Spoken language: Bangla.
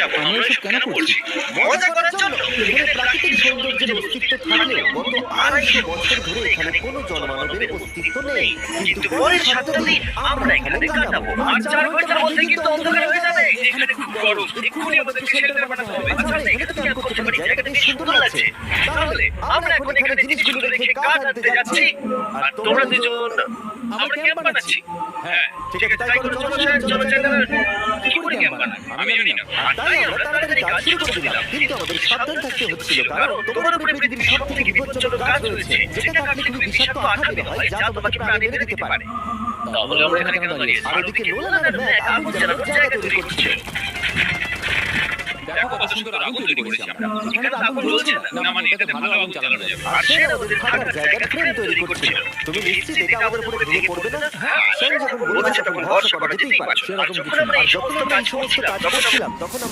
যাব? আমরা এসব কেন করছি? মজা করার জন্য। এখানে প্রাকৃতিক সৌন্দর্যের অস্তিত্ব থাকলেও গত 250 বছর ধরে এখানে কোনো জনমানবের অস্তিত্ব নেই। কিন্তু পরের 7টা দিন আমরা এখানে কাটাবো। আর 4 ঘন্টার মধ্যে কিন্তু অন্ধকার হয়ে যাবে। এখানে খুব গরম। এক্ষুনি আমাদেরকে শেল্টার বানাতে হবে। আচ্ছা, এখানে তো ক্যাম্প করতে পারি। জায়গাটা বেশ সুন্দর লাগছে। তাহলে আমরা এখন এখানে জিনিসগুলো রেখে কাঠ আনতে যাচ্ছি। আর তোমরা দুজন আমরা ক্যাম্প বানাচ্ছি। হ্যাঁ, ঠিক আছে, তাই করো। চলো কি করে ক্যাম্প বানাই? আমি জানি না। আর তাই আমরা তাড়াতাড়ি কাজ শুরু করে দিলাম। কিন্তু আমাদের সাবধান থাকতে হচ্ছিল, কারণ তোমার উপরে পৃথিবীর সবথেকে বিপজ্জনক গাছ রয়েছে, যেটা কাটলে খুবই বিষাক্ত আঠা বের হয়, যা তোমাকে প্রাণে মেরে দিতে পারে। তাহলে আমরা এখানে কেন দাঁড়িয়ে আছি? আর ওদিকে নোলান আর ম্যাক আগুন জ্বালানোর জায়গা তৈরি করছিল। দেখো কত সুন্দর আগুন তৈরি করেছি আমরা। এখানে তো আগুন জ্বলছে না। না মানে এটাতে ভালো আগুন চালানো যাবে। আর সে ওদের থাকার জায়গার ফ্রেম তৈরি করছিল। তুমি নিশ্চিত এটা আমাদের উপরে ভেঙে পড়বে না? হ্যাঁ, সেন যখন বলেছে তখন ভরসা করা যেতেই পারে। সেরকম কিছু না। আর যখন আমরা এই সমস্ত কাজ করছিলাম তখন